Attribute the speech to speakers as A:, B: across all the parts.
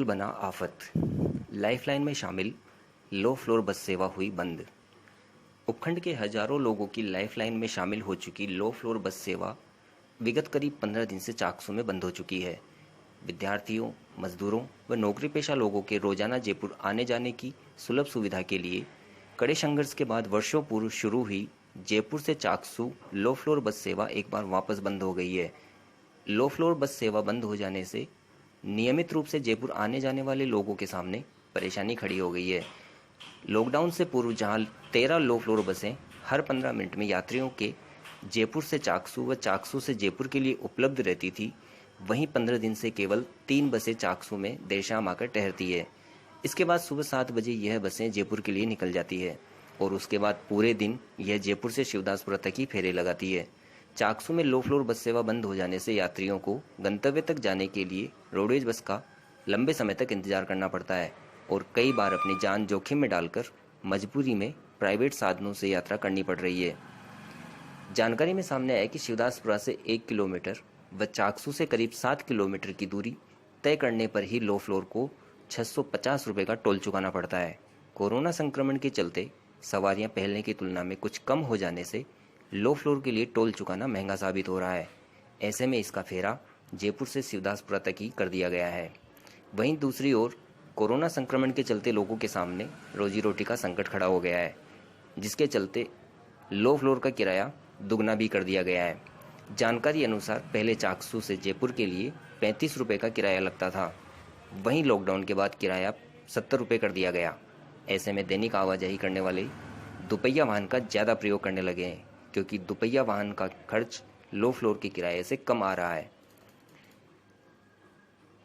A: माहौल बना आफत। लाइफलाइन में शामिल लो फ्लोर बस सेवा हुई बंद। उपखंड के हजारों लोगों की लाइफलाइन में शामिल हो चुकी लो फ्लोर बस सेवा विगत करीब 15 दिन से चाकसू में बंद हो चुकी है। विद्यार्थियों, मजदूरों व नौकरी पेशा लोगों के रोजाना जयपुर आने जाने की सुलभ सुविधा के लिए कड़े संघर्ष के बाद वर्षों पूर्व शुरू हुई जयपुर से चाकसू लो फ्लोर बस सेवा एक बार वापस बंद हो गई है। लो फ्लोर बस सेवा बंद हो जाने से नियमित रूप से जयपुर आने जाने वाले लोगों के सामने परेशानी खड़ी हो गई है। लॉकडाउन से पूर्व जहां 13 लो फ्लोर बसें हर 15 मिनट में यात्रियों के जयपुर से चाकसू व चाकसू से जयपुर के लिए उपलब्ध रहती थी, वहीं 15 दिन से केवल 3 बसें चाकसू में देर शाम आकर ठहरती है। इसके बाद सुबह 7 बजे यह बसें जयपुर के लिए निकल जाती है और उसके बाद पूरे दिन यह जयपुर से शिवदासपुरा तक ही फेरे लगाती है। चाकसू में लो फ्लोर बस सेवा बंद हो जाने से यात्रियों को गंतव्य तक जाने के लिए रोडवेज बस का लंबे समय तक इंतजार करना पड़ता है और कई बार अपनी जान जोखिम में डालकर मजबूरी में प्राइवेट साधनों से यात्रा करनी पड़ रही है। जानकारी में सामने आया कि शिवदासपुरा से 1 किलोमीटर व चाकसू से करीब 7 किलोमीटर की दूरी तय करने पर ही लो फ्लोर को 650 रुपये का टोल चुकाना पड़ता है। कोरोना संक्रमण के चलते सवारियां पहले की तुलना में कुछ कम हो जाने से लो फ्लोर के लिए टोल चुकाना महंगा साबित हो रहा है। ऐसे में इसका फेरा जयपुर से शिवदासपुरा तक ही कर दिया गया है। वहीं दूसरी ओर कोरोना संक्रमण के चलते लोगों के सामने रोजी रोटी का संकट खड़ा हो गया है, जिसके चलते लो फ्लोर का किराया दुगना भी कर दिया गया है। जानकारी अनुसार पहले चाकसू से जयपुर के लिए 35 रुपये का किराया लगता था, वहीं लॉकडाउन के बाद किराया 70 रुपये कर दिया गया। ऐसे में दैनिक आवाजाही करने वाले दुपहिया वाहन का ज़्यादा प्रयोग करने लगे हैं, क्योंकि दुपहिया वाहन का खर्च लो फ्लोर के किराए से कम आ रहा है।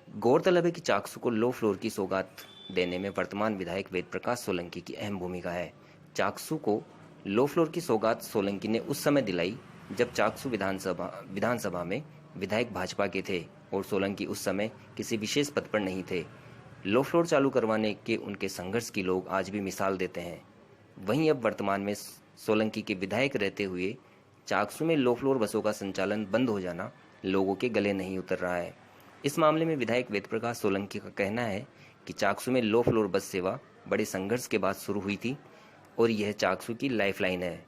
A: गौरतलब है कि चाकसू को लो फ्लोर की सौगात देने में वर्तमान विधायक वेद प्रकाश सोलंकी की अहम भूमिका है। चाकसू को लो फ्लोर की सौगात सोलंकी ने उस समय दिलाई जब चाकसू विधानसभा में विधायक भाजपा के थे और सोलंकी उस समय किसी विशेष पद पर नहीं थे। लो फ्लोर चालू करवाने के उनके संघर्ष की लोग आज भी मिसाल देते हैं। वहीं अब वर्तमान में सोलंकी के विधायक रहते हुए चाकसू में लो फ्लोर बसों का संचालन बंद हो जाना लोगों के गले नहीं उतर रहा है। इस मामले में विधायक वेद प्रकाश सोलंकी का कहना है कि चाकसू में लो फ्लोर बस सेवा बड़े संघर्ष के बाद शुरू हुई थी और यह चाकसू की लाइफलाइन है।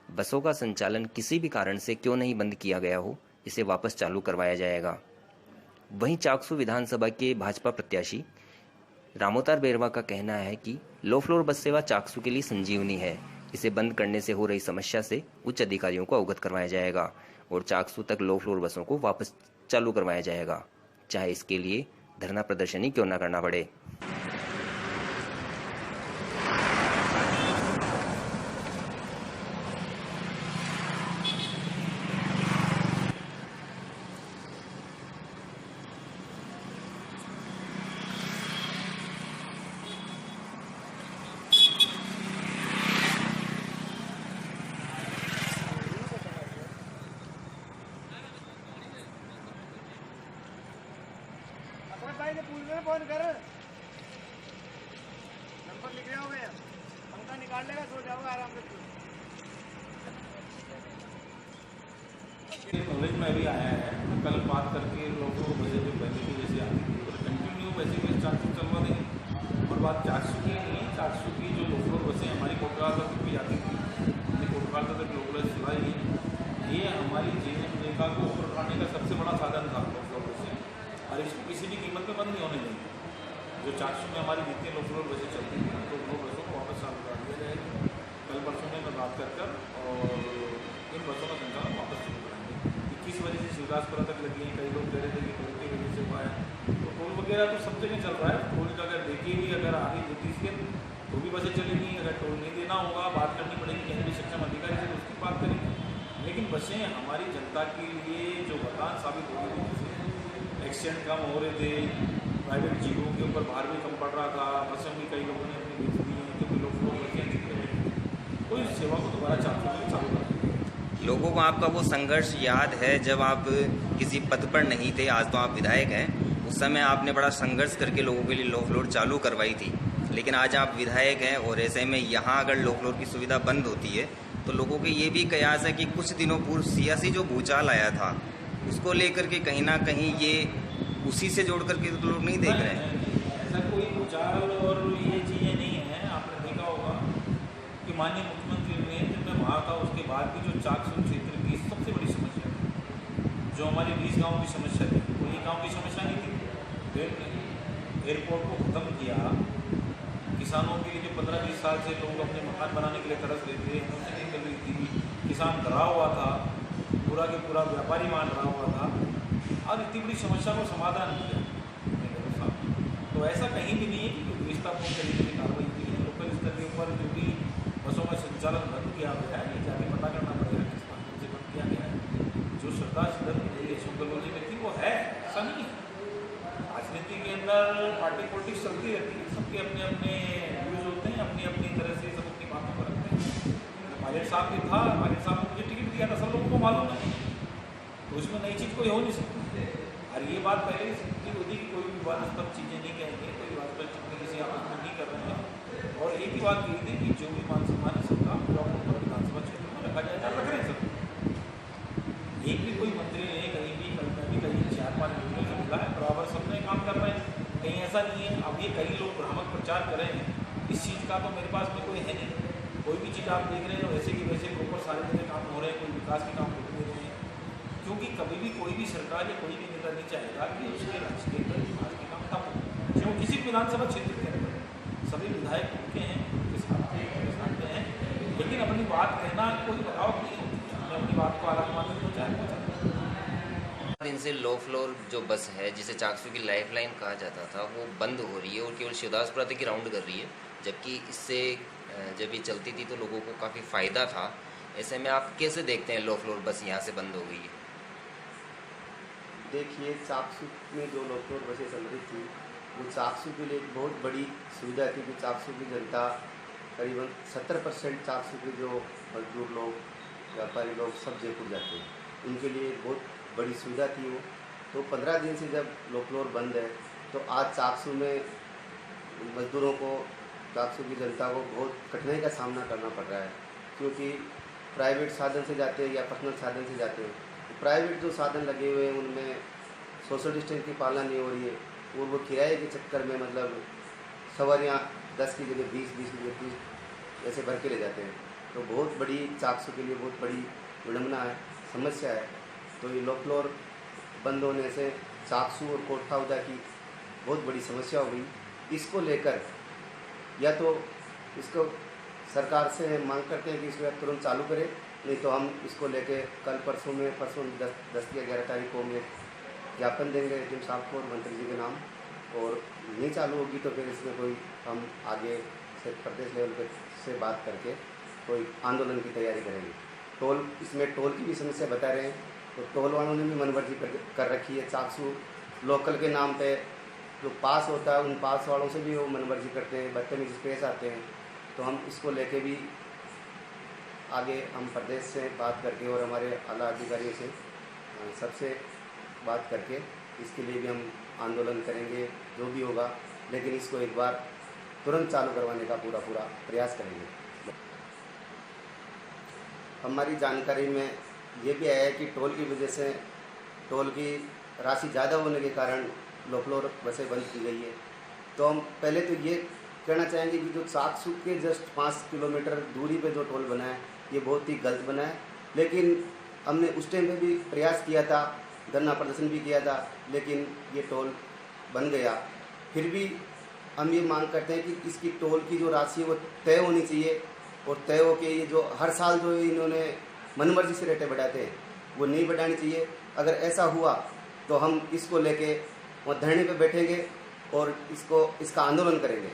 A: बसों का संचालन किसी भी कारण से क्यों नहीं बंद किया गया हो, इसे वापस चालू करवाया जाएगा। वहीं चाकसू विधानसभा के भाजपा प्रत्याशी रामोतार बेरवा का कहना है कि लो फ्लोर बस सेवा चाकसू के लिए संजीवनी है। इसे बंद करने से हो रही समस्या से उच्च अधिकारियों को अवगत करवाया जाएगा और चाकसू तक लो फ्लोर बसों को वापस चालू करवाया जाएगा, चाहे इसके लिए धरना प्रदर्शन ही क्यों न करना पड़े।
B: भाई ने पूछ में फोन कर, नंबर लिख रहे हो गया, पंखा निकाल लेगा, सो जाओगे आराम से।
C: नॉलेज में अभी आया है, तो कल बात करके लोगों को बजे जो पहले की जैसे आती थी और कंटिन्यू वैसे भी चाकसू चलवा देंगे। और बात चाकसू की नहीं, चाकसू की जो लो फ्लोर बसें हमारी कोटराल तक भी आती थी, कोटराल तक लोकल चलाई, ये हमारी जीवनरेखा को ऊपर उठाने का सबसे बड़ा साधन था लो फ्लोर बसें, और इसको किसी भी कीमत पर बंद नहीं होने देंगे। जो चाकसू में हमारी जितनी लो फ्लोर बसें चलती थी तो लो बसों को वापस चालू कर दिया जाएगा। कल परसों में मैं बात कर और इन बसों का संचालन वापस शुरू कराएंगे। 21 बजे से शिवदासपुरा तक लगी हैं। कई लोग कह रहे थे कि टोल की वजह से हुआ है, तो टोल वगैरह तो सब जगह चल रहा है। टोल का अगर देखिए भी, अगर आगे देती है तो भी बसें चलेंगी। अगर टोल नहीं देना होगा, बात करनी पड़ेगी कहीं भी सक्षम अधिकारी से, तो उसकी बात करेंगे। लेकिन बसें हमारी जनता के लिए जो वरदान साबित हो रही थी, एक्सीडेंट कम हो रहे थे, प्राइवेट जीवों के ऊपर भार भी कम पड़ रहा था, बसें भी कई लोगों ने अपनी बेच दी हैं क्योंकि लोग बसें जितने तो इस सेवा को दोबारा चालू कर
A: लोगों को आपका वो संघर्ष याद है जब आप किसी पद पर नहीं थे, आज तो आप विधायक हैं। उस समय आपने बड़ा संघर्ष करके लोगों के लिए लो फ्लोर चालू करवाई थी, लेकिन आज आप विधायक हैं और ऐसे में यहाँ अगर लो फ्लोर की सुविधा बंद होती है तो लोगों के ये भी कयास है कि कुछ दिनों पूर्व सियासी जो भूचाल आया था उसको लेकर के कहीं ना कहीं ये उसी से जोड़ करके तो लोग नहीं देख रहे हैं।
C: ऐसा कोई भूचाल और ये चीज़ें नहीं है। आपने देखा होगा कि माननीय मुख्यमंत्री ने, जब मैं वहाँ था उसके बाद भी जो चाकसू क्षेत्र की सबसे बड़ी समस्या थी, जो हमारी 20 गाँव की समस्या थी, कोई गाँव की समस्या नहीं थी। फिर एयरपोर्ट को ख़त्म किया, किसानों के लिए जो 15-20 साल से लोग अपने मकान बनाने के लिए तरस रहे थे, उनसे नहीं मिल रही थी, किसान डरा हुआ था, पूरा के पूरा व्यापारी वहाँ डरा हुआ था, और इतनी बड़ी समस्या को समाधान किया मेरे साथ। तो ऐसा कहीं भी नहीं है कि विस्थापन तरीके की कार्रवाई की है। लोकल स्तर के ऊपर जो भी बसों में संचालन बंद किया गया है, ये जाके पता करना पड़ेगा किस माध्यम से बंद किया गया है। जो श्रद्धा शुक्लजी में थी वो है, ऐसा नहीं है। राजनीति के अंदर पार्टी पॉलिटिक्स चलती रहती है, सबके अपने अपने व्यूज होते हैं, अपनी अपनी तरह से सब अपनी बातों को रखते हैं। पायलट साहब भी था, पायलट साहब ने मुझे टिकट दिया था, सब लोगों को मालूम है, तो इसमें नई चीज़ कोई हो नहीं सकती। और ये बात पहले ही समझी होती कि कोई भी विवादास्पद चीज़ें नहीं कहेंगे, कोई विवादास्पद चीज़ें किसी आपस में नहीं कर रहे हैं। और एक ही बात कही थी कि जो भी मान सम्मान है सबका ब्लॉक नंबर विधानसभा क्षेत्र में रखा जाएगा, रख रहे हैं सब। एक भी कोई मंत्री ने कहीं भी कहीं 4-5 लोगों से मिला है, बराबर सब में काम कर रहे हैं, कहीं ऐसा नहीं है। अब ये कई लोग भ्रामक प्रचार कर रहे हैं, इस चीज़ का तो मेरे पास में कोई है नहीं। कोई भी चीज़ आप देख रहे हैं वैसे कि वैसे प्रॉपर सारे जगह काम हो रहे हैं, कोई विकास के काम हो रहे हैं, क्योंकि कभी भी कोई भी सरकार या कोई भी नेता नहीं चाहेगा कि उसके राज्य के अंदर विकास के काम ठप हो। क्यों किसी भी विधानसभा क्षेत्र के अंदर सभी विधायक उनके हैं, उनके साथ हैं, लेकिन अपनी बात कहना कोई बताओ नहीं होती है, अपनी बात को आला मानते पहुँचाए।
A: दिन से लो फ्लोर जो बस है, जिसे चाकसू की लाइफलाइन कहा जाता था, वो बंद हो रही है और केवल शिवदासपुरा तक की राउंड कर रही है, जबकि इससे जब ये चलती थी तो लोगों को काफ़ी फ़ायदा था। ऐसे में आप कैसे देखते हैं लो फ्लोर बस यहाँ से बंद हो गई है?
D: देखिए, चाकसू में जो लो फ्लोर बसें चल रही थी, वो चाकसू के लिए एक बहुत बड़ी सुविधा थी कि चाकसू की जनता करीबन 70% चाकसू के जो मजदूर लोग, व्यापारी लोग सब जयपुर जाते हैं, उनके लिए बहुत बड़ी सुविधा थी वो। तो 15 दिन से जब लो फ्लोर बंद है, तो आज चाकसू में मजदूरों को, चाकसू की जनता को बहुत कठिनाई का सामना करना पड़ रहा है, क्योंकि प्राइवेट साधन से जाते हैं या पर्सनल साधन से जाते हैं। तो प्राइवेट जो साधन लगे हुए हैं उनमें सोशल डिस्टेंस की पालना नहीं हो रही है, और वो किराए के चक्कर में मतलब सवारियाँ 10 की जगह 20 की जगह 30 ऐसे भर के ले जाते हैं। तो बहुत बड़ी चाकसू के लिए बहुत बड़ी विडम्बना है, समस्या है। तो ये लो फ्लोर बंद होने से चाकसू और कोटखाउदा की बहुत बड़ी समस्या हो गई। इसको लेकर या तो इसको सरकार से मांग करते हैं कि इसको तुरंत चालू करें, नहीं तो हम इसको लेके कल परसों 10 या 11 तारीख को हम एक ज्ञापन देंगे एडीएम साहब को और मंत्री जी के नाम, और नहीं चालू होगी तो फिर इसमें कोई हम आगे से प्रदेश लेवल पे से बात करके कोई आंदोलन की तैयारी करेंगे। टोल, इसमें टोल की भी समस्या बता रहे हैं, तो टोल वालों ने भी मनमर्जी कर रखी है। चाकसू लोकल के नाम पे जो पास होता है, उन पास वालों से भी वो मनमर्जी करते हैं, बदतमीजी पेश आते हैं। तो हम इसको लेके भी आगे हम प्रदेश से बात करके और हमारे आला अधिकारियों से सबसे बात करके इसके लिए भी हम आंदोलन करेंगे, जो भी होगा, लेकिन इसको एक बार तुरंत चालू करवाने का पूरा प्रयास करेंगे। हमारी जानकारी में ये भी आया है कि टोल की वजह से, टोल की राशि ज़्यादा होने के कारण लो फ्लोर बसें बंद की गई है। तो हम पहले तो ये कहना चाहेंगे कि जो चाकसू के जस्ट 5 किलोमीटर दूरी पे जो टोल बना है, ये बहुत ही गलत बना है। लेकिन हमने उस टाइम पे भी प्रयास किया था, धरना प्रदर्शन भी किया था, लेकिन ये टोल बन गया। फिर भी हम ये मांग करते हैं कि इसकी टोल की जो राशि है वो तय होनी चाहिए, और तय हो के ये जो हर साल जो इन्होंने मनमर्जी से रेटें बढ़ाते हैं वो नहीं बढ़ानी चाहिए। अगर ऐसा हुआ तो हम इसको लेके वहाँ धरने पे बैठेंगे और इसका आंदोलन करेंगे।